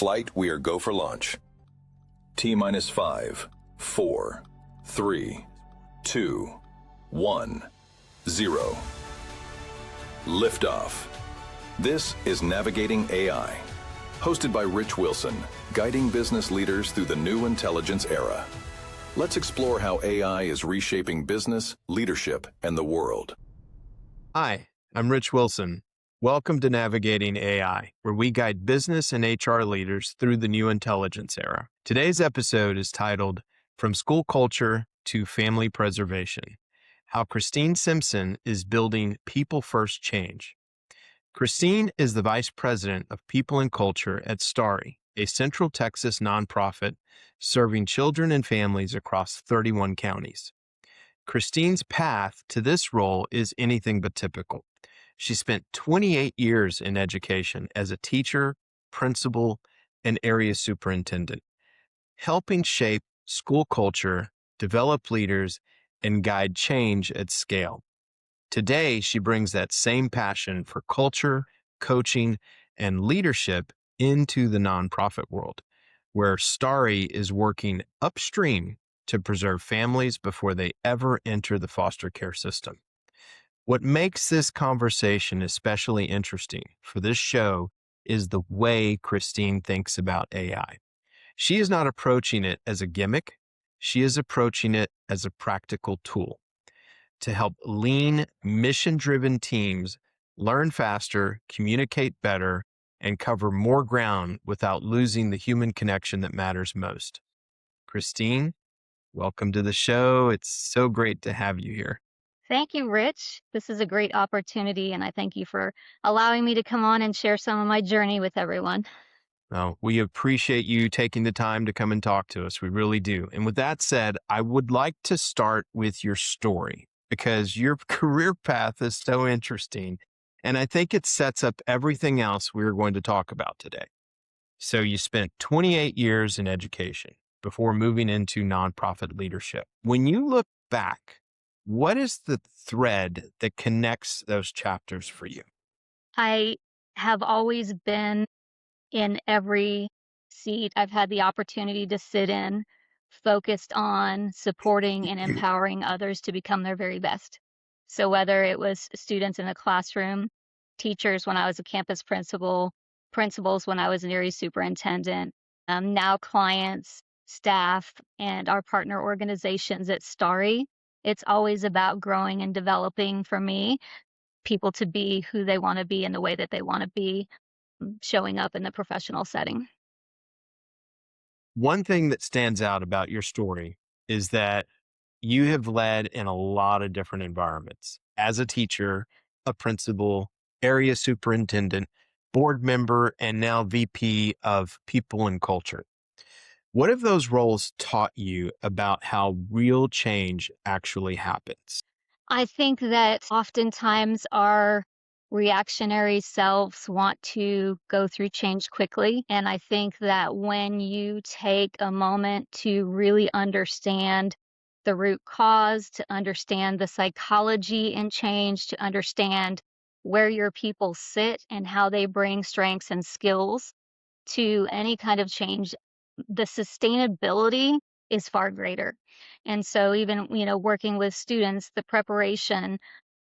flight, we are go for launch. T minus 5, 4, 3, 2, 1, 0. Liftoff. This is Navigating AI, hosted by Rich Wilson, guiding business leaders through the new intelligence era. Let's explore how AI is reshaping business, leadership, and the world. Hi, I'm Rich Wilson. Welcome to Navigating AI, where we guide business and HR leaders through the new intelligence era. Today's episode is titled From School Culture to Family Preservation: How Christine Simpson is Building People-First Change. Christine is the Vice President of People and Culture at STARRY, a Central Texas nonprofit serving children and families across 31 counties. Christine's path to this role is anything but typical. She spent 28 years in education as a teacher, principal, and area superintendent, helping shape school culture, develop leaders, and guide change at scale. Today, she brings that same passion for culture, coaching, and leadership into the nonprofit world, where STARRY is working upstream to preserve families before they ever enter the foster care system. What makes this conversation especially interesting for this show is the way Christine thinks about AI. She is not approaching it as a gimmick. She is approaching it as a practical tool to help lean, mission-driven teams learn faster, communicate better, and cover more ground without losing the human connection that matters most. Christine, welcome to the show. It's so great to have you here. Thank you, Rich. This is a great opportunity, and I thank you for allowing me to come on and share some of my journey with everyone. Well, we appreciate you taking the time to come and talk to us. We really do. And with that said, I would like to start with your story because your career path is so interesting. And I think it sets up everything else we're going to talk about today. So you spent 28 years in education before moving into nonprofit leadership. When you look back, what is the thread that connects those chapters for you? I have always been in every seat I've had the opportunity to sit in, focused on supporting and empowering others to become their very best. So whether it was students in the classroom, teachers when I was a campus principal, principals when I was an area superintendent, now clients, staff, and our partner organizations at STARRY, it's always about growing and developing for me, people to be who they want to be in the way that they want to be, showing up in the professional setting. One thing that stands out about your story is that you have led in a lot of different environments as a teacher, a principal, area superintendent, board member, and now VP of People and Culture. What have those roles taught you about how real change actually happens? I think that oftentimes our reactionary selves want to go through change quickly. And I think that when you take a moment to really understand the root cause, to understand the psychology in change, to understand where your people sit and how they bring strengths and skills to any kind of change, the sustainability is far greater. And so even, working with students, the preparation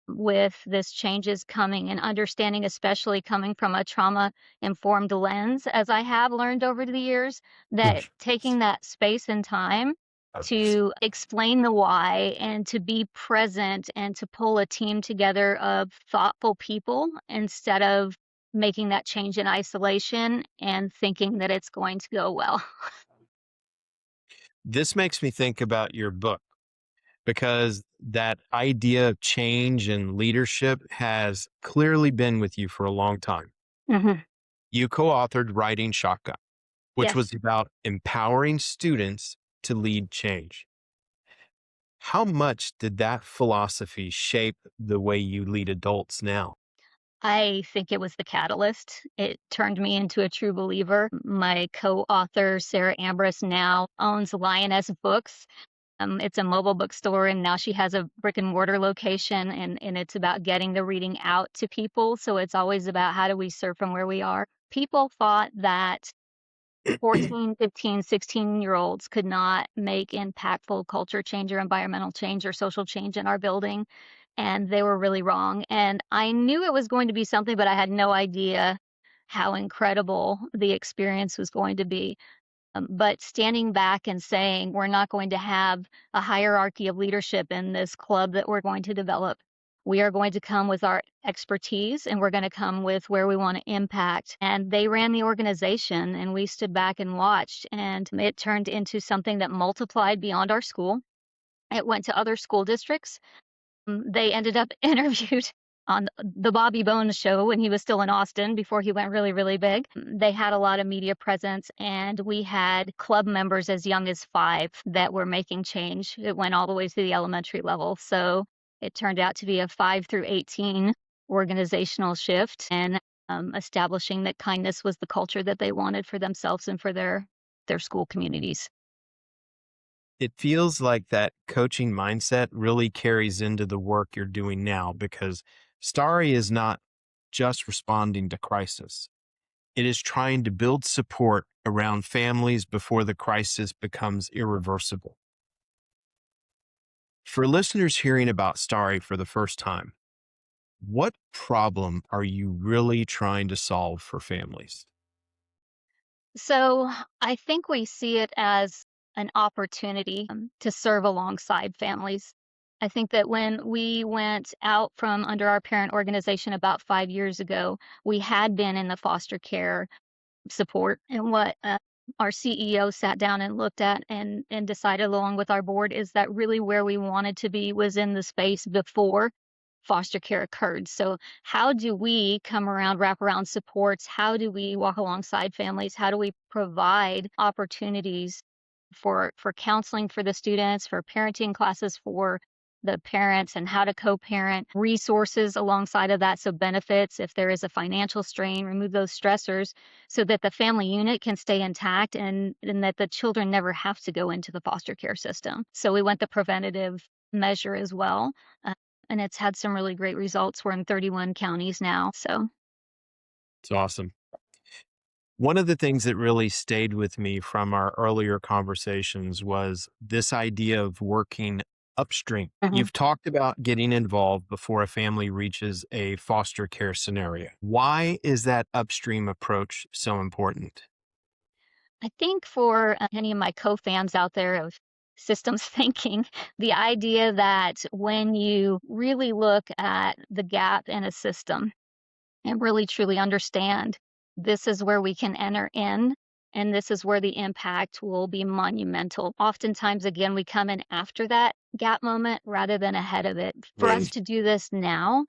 with this change is coming and understanding, especially coming from a trauma-informed lens, as I have learned over the years, that taking that space and time to explain the why and to be present and to pull a team together of thoughtful people instead of making that change in isolation and thinking that it's going to go well. This makes me think about your book because that idea of change and leadership has clearly been with you for a long time. Mhm. You co-authored Writing Shotgun, which Yes. was about empowering students to lead change. How much did that philosophy shape the way you lead adults now? I think it was the catalyst. It turned me into a true believer. My co-author, Sarah Ambrose, now owns Lioness Books. It's a mobile bookstore, and now she has a brick and mortar location, and it's about getting the reading out to people. So it's always about how do we serve from where we are. People thought that 14, 15, 16-year-olds could not make impactful culture change or environmental change or social change in our building, and they were really wrong. And I knew it was going to be something, but I had no idea how incredible the experience was going to be. But standing back and saying, we're not going to have a hierarchy of leadership in this club that we're going to develop. We are going to come with our expertise and we're going to come with where we want to impact. And they ran the organization and we stood back and watched. And it turned into something that multiplied beyond our school. It went to other school districts. They ended up interviewed on the Bobby Bones show when he was still in Austin before he went really, really big. They had a lot of media presence, and we had club members as young as 5 that were making change. It went all the way to the elementary level. So it turned out to be a 5 through 18 organizational shift and establishing that kindness was the culture that they wanted for themselves and for their school communities. It feels like that coaching mindset really carries into the work you're doing now, because STARRY is not just responding to crisis. It is trying to build support around families before the crisis becomes irreversible. For listeners hearing about STARRY for the first time, what problem are you really trying to solve for families? So I think we see it as an opportunity to serve alongside families. I think that when we went out from under our parent organization about 5 years ago, we had been in the foster care support. And what our CEO sat down and looked at and decided along with our board is that really where we wanted to be was in the space before foster care occurred. So how do we come around wraparound supports? How do we walk alongside families? How do we provide opportunities for counseling for the students, for parenting classes for the parents, and how to co-parent, resources alongside of that, so benefits if there is a financial strain, remove those stressors so that the family unit can stay intact and that the children never have to go into the foster care system. So we went the preventative measure as well. And it's had some really great results. We're in 31 counties now. So It's awesome. One of the things that really stayed with me from our earlier conversations was this idea of working upstream. Mhm. You've talked about getting involved before a family reaches a foster care scenario. Why is that upstream approach so important? I think for any of my co-fans out there of systems thinking, the idea that when you really look at the gap in a system and really truly understand this is where we can enter in and this is where the impact will be monumental. Oftentimes, again, we come in after that gap moment rather than ahead of it. For us to do this now,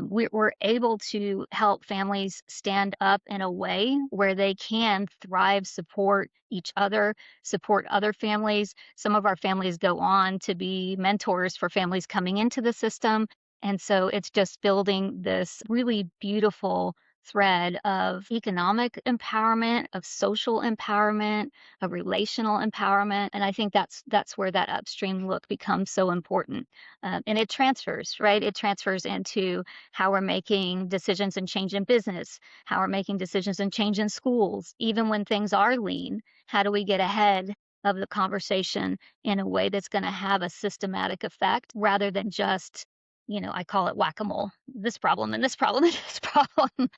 we're able to help families stand up in a way where they can thrive, support each other, support other families. Some of our families go on to be mentors for families coming into the system. And so it's just building this really beautiful thread of economic empowerment, of social empowerment, of relational empowerment. And I think that's where that upstream look becomes so important. And it transfers, right? It transfers into how we're making decisions and change in business, how we're making decisions and change in schools, even when things are lean. How do we get ahead of the conversation in a way that's going to have a systematic effect rather than just, I call it whack-a-mole, this problem and this problem and this problem.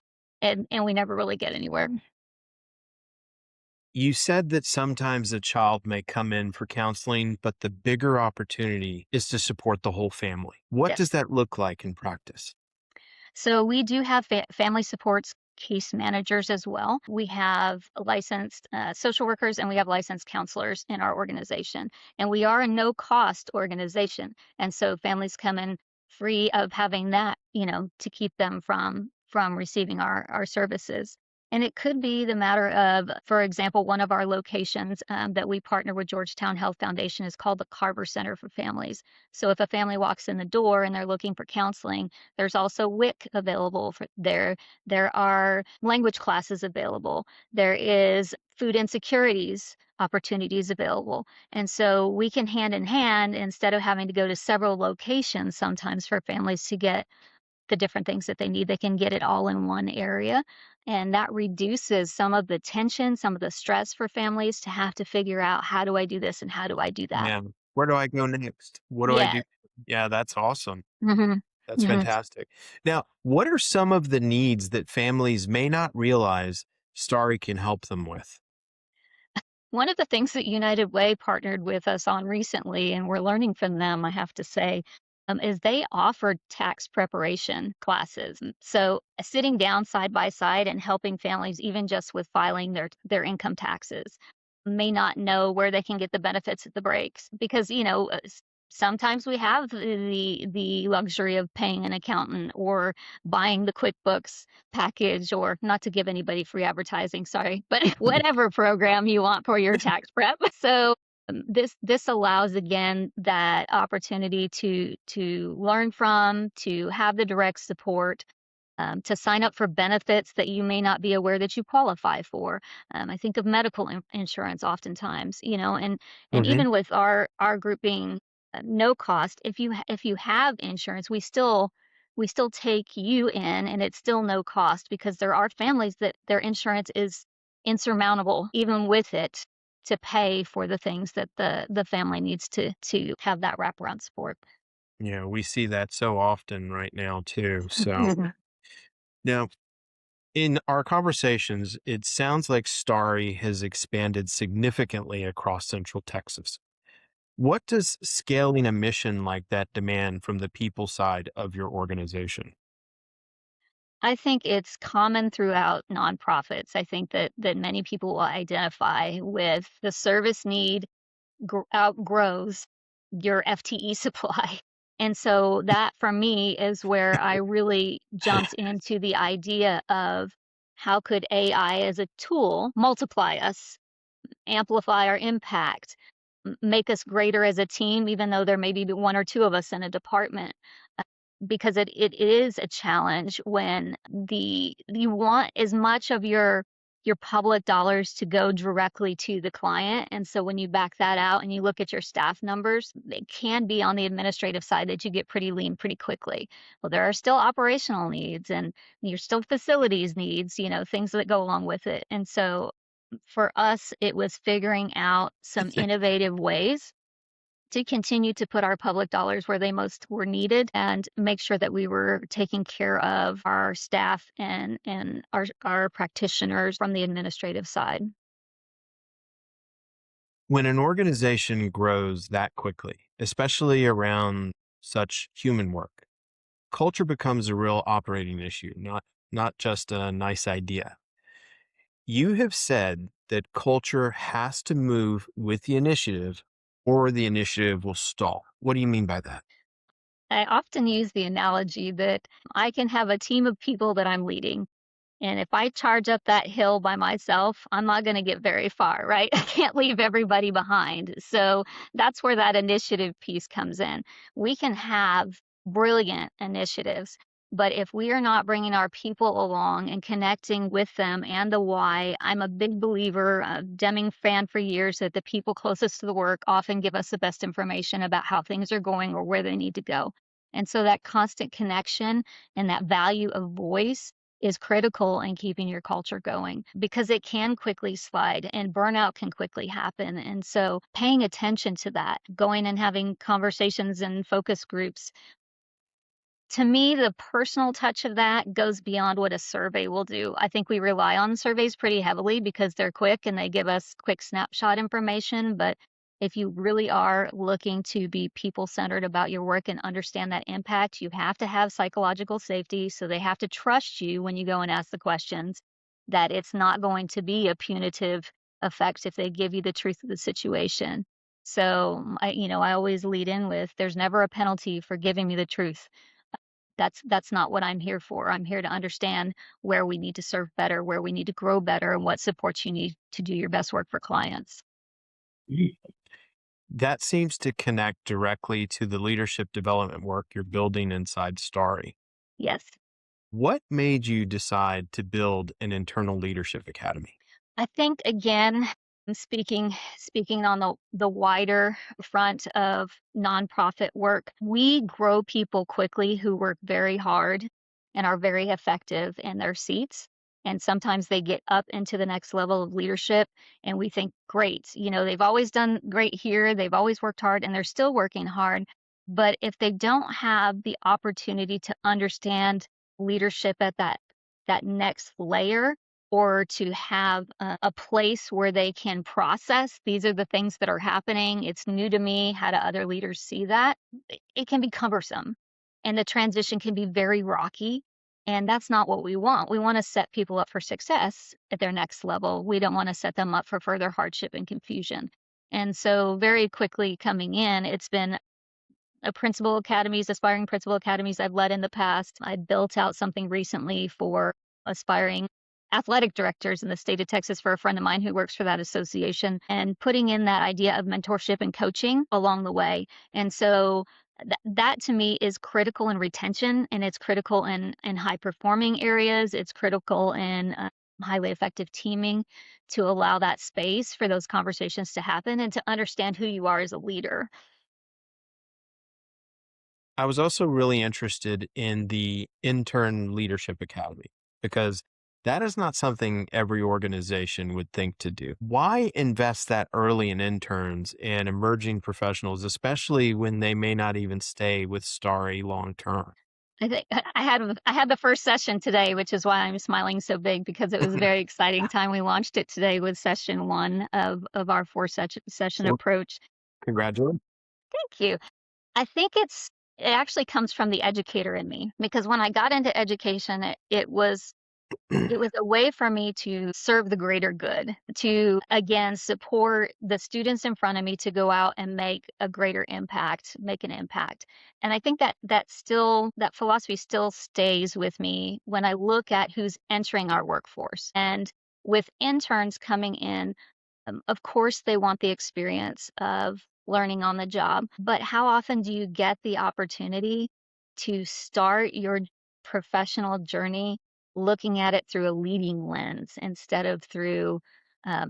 And we never really get anywhere. You said that sometimes a child may come in for counseling, but the bigger opportunity is to support the whole family. What Yes. does that look like in practice? So we do have family supports case managers as well. We have licensed social workers and we have licensed counselors in our organization. And we are a no cost organization. And so families come in free of having that, to keep them from receiving our services. And it could be the matter of, for example, one of our locations that we partner with Georgetown Health Foundation is called the Carver Center for Families. So if a family walks in the door and they're looking for counseling, there's also WIC available for there. There are language classes available. There is food insecurities opportunities available. And so we can hand in hand, instead of having to go to several locations sometimes for families to get the different things that they need. They can get it all in one area. And that reduces some of the tension, some of the stress for families to have to figure out, how do I do this and how do I do that? Yeah. Where do I go next? What do I Yeah. do? Yeah, that's awesome. Hmm. That's Hmm. fantastic. Now, what are some of the needs that families may not realize Starry can help them with? One of the things that United Way partnered with us on recently, and we're learning from them, I have to say, is they offered tax preparation classes. So sitting down side by side and helping families, even just with filing their income taxes, may not know where they can get the benefits at the breaks because sometimes we have the luxury of paying an accountant or buying the QuickBooks package, or not to give anybody free advertising, sorry, but whatever program you want for your tax prep. So this allows again that opportunity to learn from, to have the direct support, to sign up for benefits that you may not be aware that you qualify for. I think of medical insurance oftentimes, and Hmm. even with our group being no cost, if you have insurance, we still take you in, and it's still no cost because there are families that their insurance is insurmountable, even with it, to pay for the things that the family needs to have that wraparound support. Yeah, we see that so often right now too. So Mhm. now, in our conversations, it sounds like Starry has expanded significantly across Central Texas. What does scaling a mission like that demand from the people side of your organization? I think it's common throughout nonprofits. I think that many people will identify with the service need outgrows your FTE supply. And so that for me is where I really jumped into the idea of, how could AI as a tool multiply us, amplify our impact, make us greater as a team, even though there may be one or two of us in a department. Uh, Because it is a challenge when you want as much of your public dollars to go directly to the client. And so when you back that out and you look at your staff numbers, it can be on the administrative side that you get pretty lean pretty quickly. Well, there are still operational needs, and you're still facilities needs, things that go along with it. And so for us, it was figuring out some innovative ways to continue to put our public dollars where they most were needed and make sure that we were taking care of our staff and our practitioners from the administrative side. When an organization grows that quickly, especially around such human work, culture becomes a real operating issue, not just a nice idea. You have said that culture has to move with the initiative or the initiative will stall. What do you mean by that? I often use the analogy that I can have a team of people that I'm leading. And if I charge up that hill by myself, I'm not going to get very far, right? I can't leave everybody behind. So that's where that initiative piece comes in. We can have brilliant initiatives, but if we are not bringing our people along and connecting with them and the why, I'm a big believer, a Deming fan for years, that the people closest to the work often give us the best information about how things are going or where they need to go. And so that constant connection and that value of voice is critical in keeping your culture going, because it can quickly slide and burnout can quickly happen. And so paying attention to that, going and having conversations and focus groups, to me, the personal touch of that goes beyond what a survey will do. I think we rely on surveys pretty heavily because they're quick and they give us quick snapshot information. But if you really are looking to be people centered about your work and understand that impact, you have to have psychological safety. So they have to trust you when you go and ask the questions, that it's not going to be a punitive effect if they give you the truth of the situation. So I always lead in with, there's never a penalty for giving me the truth. That's not what I'm here for. I'm here to understand where we need to serve better, where we need to grow better, and what supports you need to do your best work for clients. Mm. That seems to connect directly to the leadership development work you're building inside Starry. Yes. What made you decide to build an internal leadership academy? I think again, speaking on the wider front of nonprofit work, we grow people quickly who work very hard. and are very effective in their seats. And sometimes they get up into the next level of leadership, and we think, great, they've always done great here, they've always worked hard, and they're still working hard. But if they don't have the opportunity to understand leadership at that next layer, or to have a place where they can process, these are the things that are happening, it's new to me, how do other leaders see that? It can be cumbersome, and the transition can be very rocky, and that's not what we want. We want to set people up for success at their next level. We don't want to set them up for further hardship and confusion. And so very quickly coming in, it's been aspiring principal academies I've led in the past. I built out something recently for aspiring athletic directors in the state of Texas for a friend of mine who works for that association, and putting in that idea of mentorship and coaching along the way. And so that to me is critical in retention, and it's critical in high performing areas. It's critical in highly effective teaming, to allow that space for those conversations to happen and to understand who you are as a leader. I was also really interested in the intern leadership academy because that is not something every organization would think to do. Why invest that early in interns and emerging professionals, especially when they may not even stay with STARRY long term? I think I had the first session today, which is why I'm smiling so big, because it was a very exciting time. We launched it today with session one of our four session Well, approach. congratulations. Thank you. I think it actually comes from the educator in me, because when I got into education, it was a way for me to serve the greater good, to again support the students in front of me to go out and make a greater impact, make an impact. And I think that philosophy still stays with me when I look at who's entering our workforce. And with interns coming in, of course, they want the experience of learning on the job, but how often do you get the opportunity to start your professional journey looking at it through a leading lens instead of through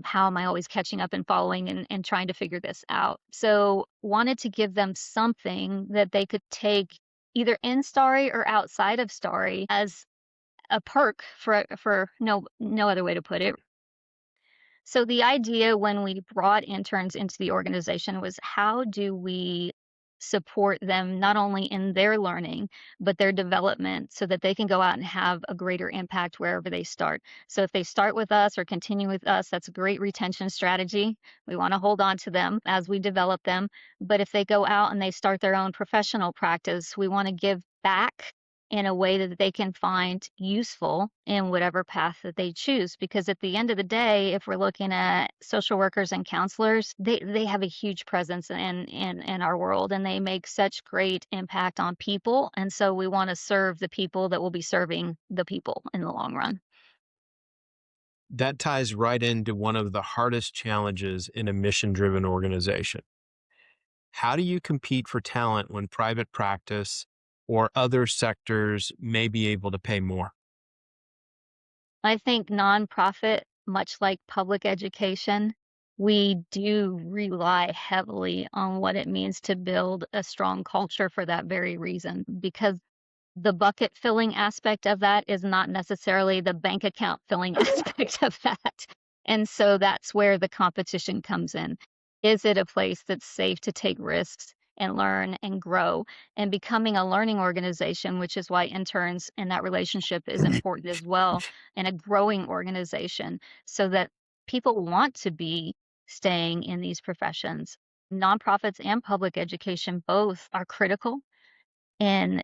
how am I always catching up and following and trying to figure this out? So, wanted to give them something that they could take either in Starry or outside of Starry as a perk, for no other way to put it. So the idea when we brought interns into the organization was, how do we support them not only in their learning, but their development, so that they can go out and have a greater impact wherever they start. So if they start with us or continue with us, that's a great retention strategy. We want to hold on to them as we develop them. But if they go out and they start their own professional practice, we want to give back in a way that they can find useful in whatever path that they choose. Because at the end of the day, if we're looking at social workers and counselors, they have a huge presence in our world, and they make such great impact on people. And so we want to serve the people that will be serving the people in the long run. That ties right into one of the hardest challenges in a mission driven organization. How do you compete for talent when private practice or other sectors may be able to pay more? I think nonprofit, much like public education, we do rely heavily on what it means to build a strong culture for that very reason, because the bucket filling aspect of that is not necessarily the bank account filling aspect of that. And so that's where the competition comes in. Is it a place that's safe to take risks and learn and grow, and becoming a learning organization, which is why interns and that relationship is important as well, and a growing organization, so that people want to be staying in these professions. Nonprofits and public education both are critical in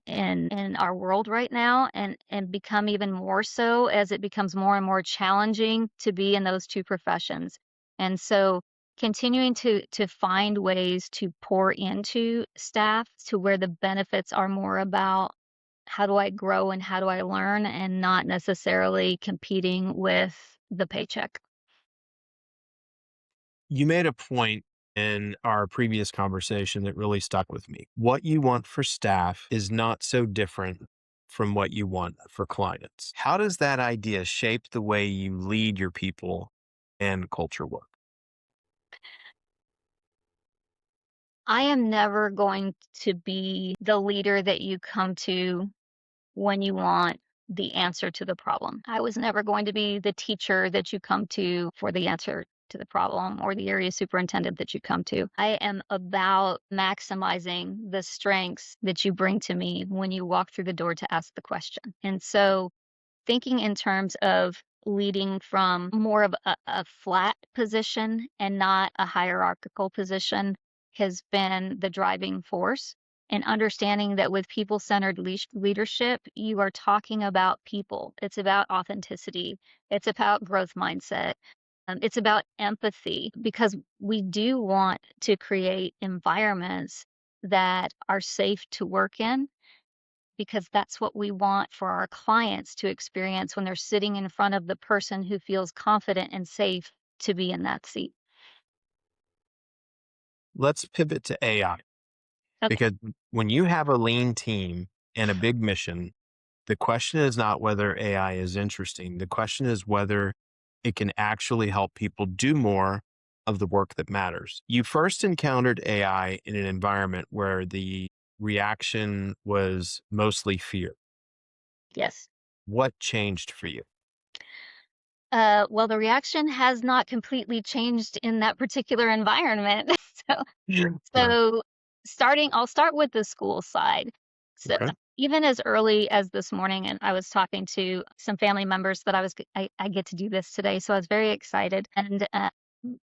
our world right now, and become even more so as it becomes more and more challenging to be in those two professions. And so continuing to find ways to pour into staff to where the benefits are more about how do I grow and how do I learn, and not necessarily competing with the paycheck. You made a point in our previous conversation that really stuck with me. What you want for staff is not so different from what you want for clients. How does that idea shape the way you lead your people and culture work? I am never going to be the leader that you come to when you want the answer to the problem. I was never going to be the teacher that you come to for the answer to the problem or the area superintendent that you come to. I am about maximizing the strengths that you bring to me when you walk through the door to ask the question. And so thinking in terms of leading from more of a flat position and not a hierarchical position has been the driving force. And understanding that with people centered leadership, you are talking about people. It's about authenticity, it's about growth mindset. It's about empathy because we do want to create environments that are safe to work in because that's what we want for our clients to experience when they're sitting in front of the person who feels confident and safe to be in that seat. Let's pivot to AI Okay. because when you have a lean team and a big mission, the question is not whether AI is interesting. The question is whether it can actually help people do more of the work that matters. You first encountered AI in an environment where the reaction was mostly fear. Yes. What changed for you? Well, the reaction has not completely changed in that particular environment. so, Sure. so I'll start with the school side. So Okay. even as early as this morning, and I was talking to some family members that I get to do this today, so I was very excited. And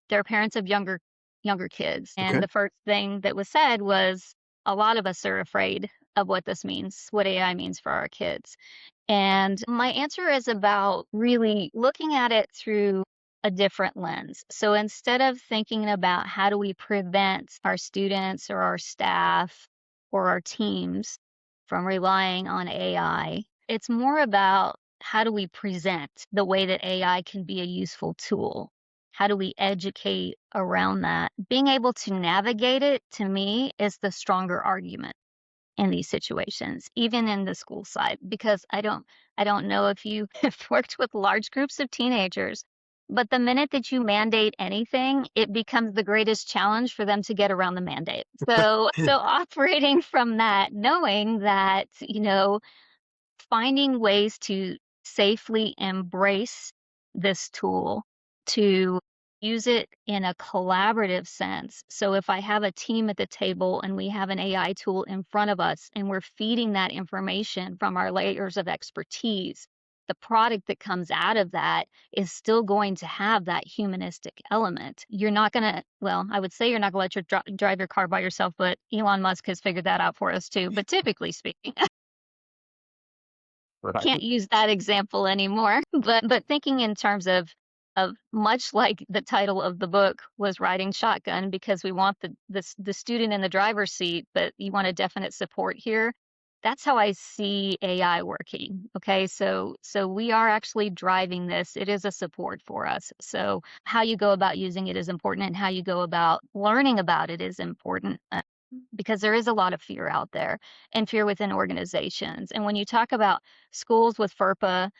they're parents of younger kids, Okay. and the first thing that was said was, "A lot of us are afraid of what this means, what AI means for our kids." And my answer is about really looking at it through a different lens. So instead of thinking about how do we prevent our students or our staff or our teams from relying on AI, it's more about how do we present the way that AI can be a useful tool? How do we educate around that? Being able to navigate it to me is the stronger argument in these situations, even in the school side, because I don't know if you have worked with large groups of teenagers, but the minute that you mandate anything, it becomes the greatest challenge for them to get around the mandate. So operating from that, knowing that, finding ways to safely embrace this tool, to use it in a collaborative sense. So if I have a team at the table and we have an AI tool in front of us and we're feeding that information from our layers of expertise, the product that comes out of that is still going to have that humanistic element. You're not going to, well, I would say you're not going to let you drive your car by yourself, but Elon Musk has figured that out for us too. But typically speaking, Right. can't use that example anymore. But thinking in terms of much like the title of the book was riding shotgun because we want the student in the driver's seat, but you want a definite support here. That's how I see AI working. Okay, so we are actually driving this. It is a support for us. So how you go about using it is important, and how you go about learning about it is important. Because there is a lot of fear out there and fear within organizations. And when you talk about schools with FERPA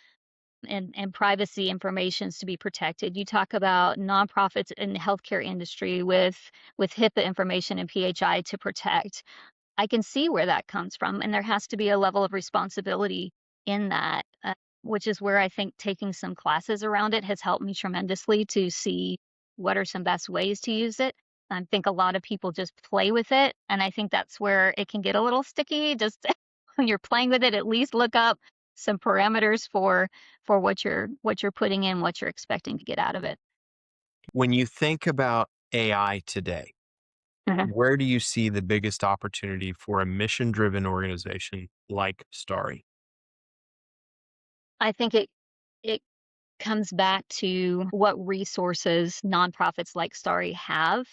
and privacy informations to be protected, you talk about nonprofits in the healthcare industry with HIPAA information and PHI to protect. I can see where that comes from, and there has to be a level of responsibility in that, which is where I think taking some classes around it has helped me tremendously to see what are some best ways to use it. I think a lot of people just play with it, and I think that's where it can get a little sticky. Just when you're playing with it, at least look up some parameters for what you're putting in, what you're expecting to get out of it. When you think about AI today, Mhm. where do you see the biggest opportunity for a mission driven organization like Starry? I think it comes back to what resources nonprofits like Starry have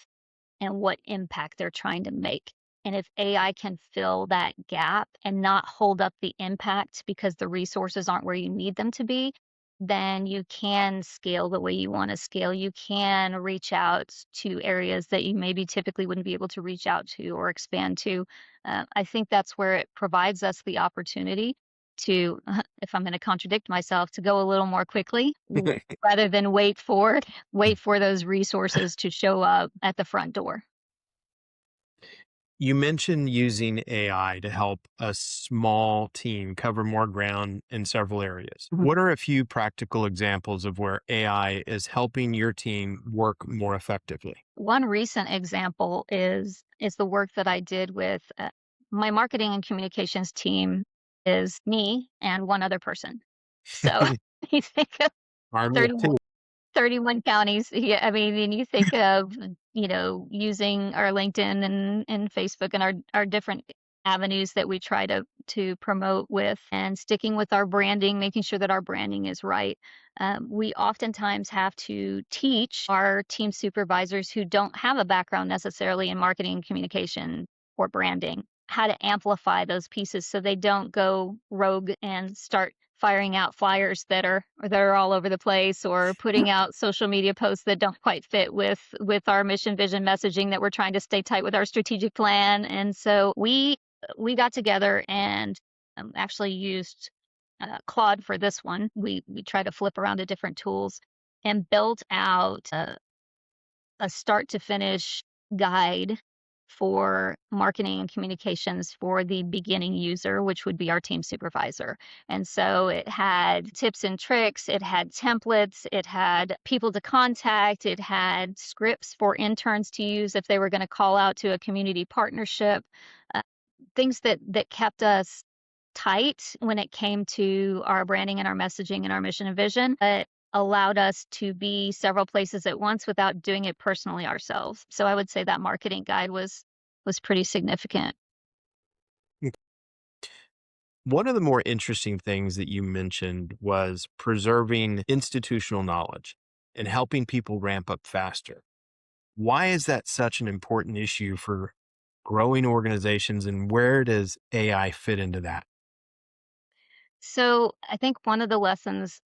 and what impact they're trying to make. And if AI can fill that gap and not hold up the impact because the resources aren't where you need them to be, then you can scale the way you want to scale. You can reach out to areas that you maybe typically wouldn't be able to reach out to or expand to. I think that's where it provides us the opportunity to, if I'm going to contradict myself, to go a little more quickly rather than wait for those resources to show up at the front door. You mentioned using AI to help a small team cover more ground in several areas. What are a few practical examples of where AI is helping your team work more effectively? One recent example is the work that I did with my marketing and communications team is me and one other person. So you think of Army of 31 two. 31 counties. Yeah, I mean, and you think of, using our LinkedIn and Facebook and our different avenues that we try to promote with and sticking with our branding, making sure that our branding is right. We oftentimes have to teach our team supervisors who don't have a background necessarily in marketing and communication or branding how to amplify those pieces so they don't go rogue and start firing out flyers that are all over the place or putting out social media posts that don't quite fit with our mission vision messaging that we're trying to stay tight with our strategic plan. And so we got together and actually used Claude for this one. We try to flip around to different tools and built out a start to finish guide for marketing and communications for the beginning user, which would be our team supervisor. And so it had tips and tricks, it had templates, it had people to contact, it had scripts for interns to use if they were going to call out to a community partnership, uh, things that kept us tight when it came to our branding and our messaging and our mission and vision, but allowed us to be several places at once without doing it personally ourselves. So I would say that marketing guide was pretty significant. One of the more interesting things that you mentioned was preserving institutional knowledge and helping people ramp up faster. Why is that such an important issue for growing organizations, and where does AI fit into that? So I think one of the lessons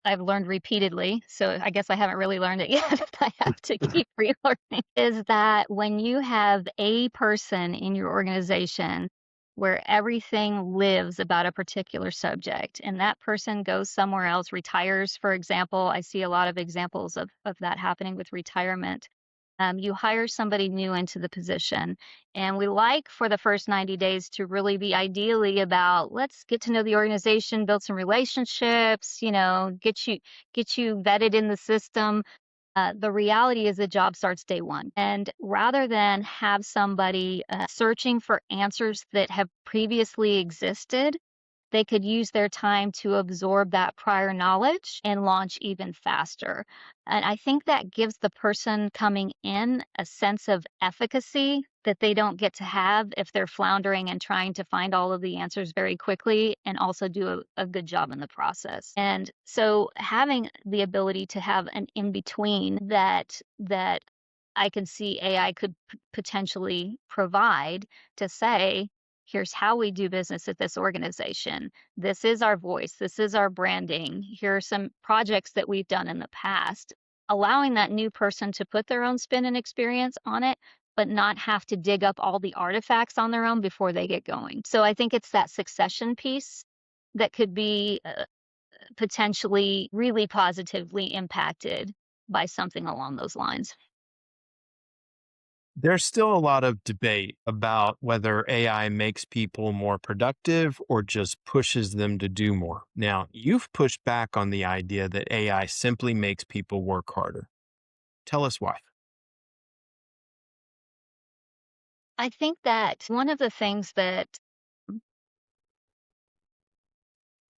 I've learned repeatedly, so I guess I haven't really learned it yet, if I have to keep relearning, is that when you have a person in your organization where everything lives about a particular subject and that person goes somewhere else, retires, for example, I see a lot of examples of that happening with retirement. You hire somebody new into the position. And we like for the first 90 days to really be ideally about let's get to know the organization, build some relationships, get you vetted in the system. The reality is the job starts day one. And rather than have somebody searching for answers that have previously existed, they could use their time to absorb that prior knowledge and launch even faster. And I think that gives the person coming in a sense of efficacy that they don't get to have if they're floundering and trying to find all of the answers very quickly and also do a good job in the process. And so having the ability to have an in between that I can see AI could potentially provide to say, here's how we do business at this organization. This is our voice. This is our branding. Here are some projects that we've done in the past. Allowing that new person to put their own spin and experience on it, but not have to dig up all the artifacts on their own before they get going. So I think it's that succession piece that could be potentially really positively impacted by something along those lines. There's still a lot of debate about whether AI makes people more productive or just pushes them to do more. Now, you've pushed back on the idea that AI simply makes people work harder. Tell us why. I think that one of the things that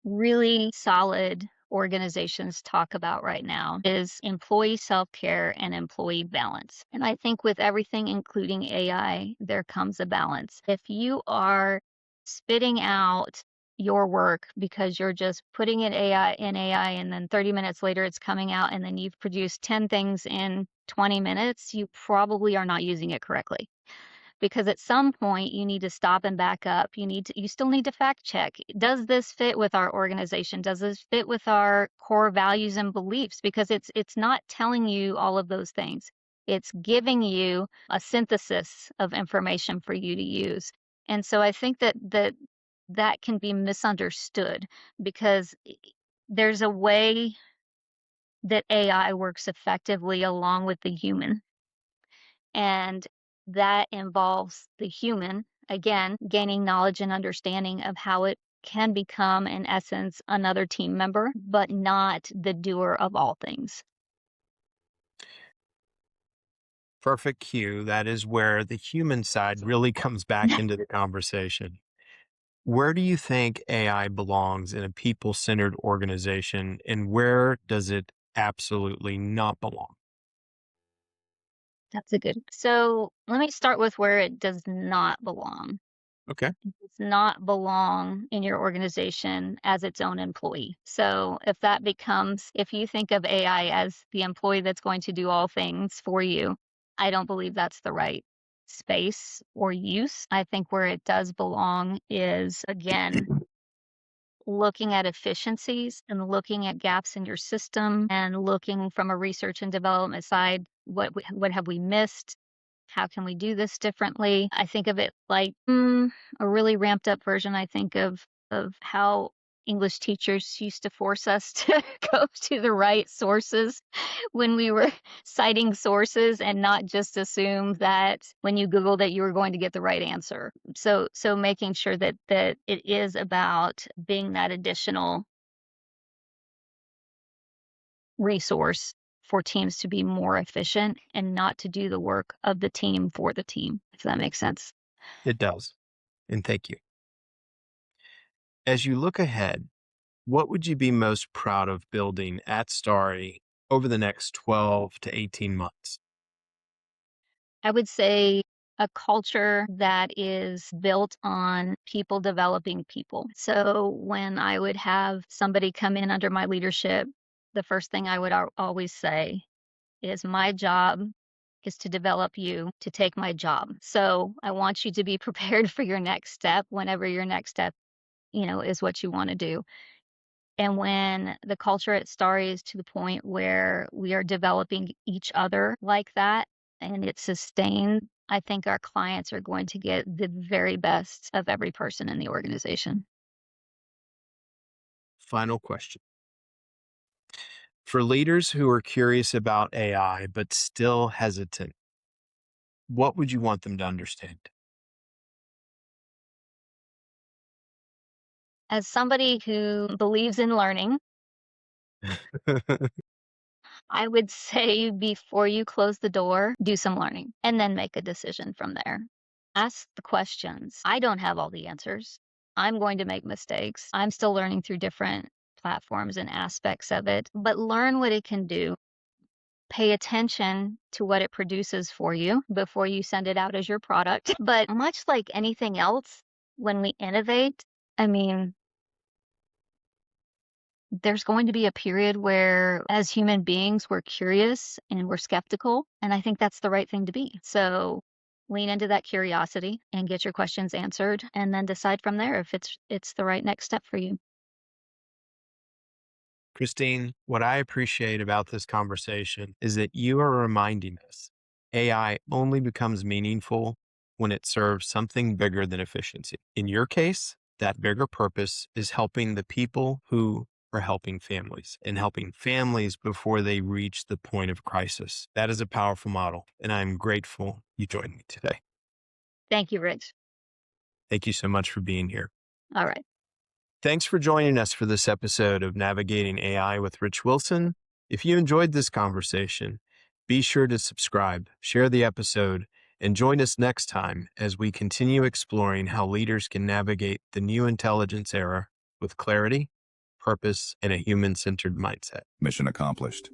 really solid organizations talk about right now is employee self-care and employee balance. And I think with everything, including AI, there comes a balance. If you are spitting out your work because you're just putting it in AI and then 30 minutes later it's coming out and then you've produced 10 things in 20 minutes, you probably are not using it correctly because at some point you need to stop and back up. You still need to fact check. Does this fit with our organization? Does this fit with our core values and beliefs? Because it's not telling you all of those things. It's giving you a synthesis of information for you to use. And so I think that can be misunderstood because there's a way that AI works effectively along with the human. And that involves the human, again, gaining knowledge and understanding of how it can become, in essence, another team member, but not the doer of all things. Perfect cue. That is where the human side really comes back into the conversation. Where do you think AI belongs in a people centered organization, and where does it absolutely not belong? That's a good. So let me start with where it does not belong. Okay. Does not belong in your organization as its own employee. So if you think of AI as the employee that's going to do all things for you, I don't believe that's the right space or use. I think where it does belong is, again, looking at efficiencies and looking at gaps in your system and looking from a research and development side, what have we missed? How can we do this differently? I think of it like a really ramped up version, I think, of how English teachers used to force us to go to the right sources when we were citing sources and not just assume that when you Google that you were going to get the right answer. So making sure that it is about being that additional resource for teams to be more efficient and not to do the work of the team for the team, if that makes sense. It does. And thank you. As you look ahead, what would you be most proud of building at Starry over the next 12 to 18 months? I would say a culture that is built on people developing people. So when I would have somebody come in under my leadership, the first thing I would always say is my job is to develop you to take my job. So I want you to be prepared for your next step whenever your next step, is what you want to do. And when the culture at Starry is to the point where we are developing each other like that and it's sustained, I think our clients are going to get the very best of every person in the organization. Final question. For leaders who are curious about AI but still hesitant, what would you want them to understand? As somebody who believes in learning, I would say before you close the door, do some learning and then make a decision from there. Ask the questions. I don't have all the answers. I'm going to make mistakes. I'm still learning through different platforms and aspects of it, but learn what it can do. Pay attention to what it produces for you before you send it out as your product. But much like anything else, when we innovate, I mean, there's going to be a period where, as human beings, we're curious and we're skeptical. And I think that's the right thing to be. So lean into that curiosity and get your questions answered, and then decide from there if it's the right next step for you. Christine, what I appreciate about this conversation is that you are reminding us AI only becomes meaningful when it serves something bigger than efficiency. In your case, that bigger purpose is helping the people who are helping families and helping families before they reach the point of crisis. That is a powerful model, and I'm grateful you joined me today. Thank you, Rich. Thank you so much for being here. All right. Thanks for joining us for this episode of Navigating AI with Rich Wilson. If you enjoyed this conversation, be sure to subscribe, share the episode, and join us next time as we continue exploring how leaders can navigate the new intelligence era with clarity, purpose, and a human-centered mindset. Mission accomplished.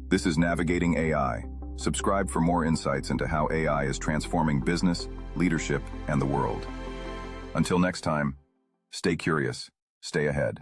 This is Navigating AI. Subscribe for more insights into how AI is transforming business, leadership, and the world. Until next time, stay curious, stay ahead.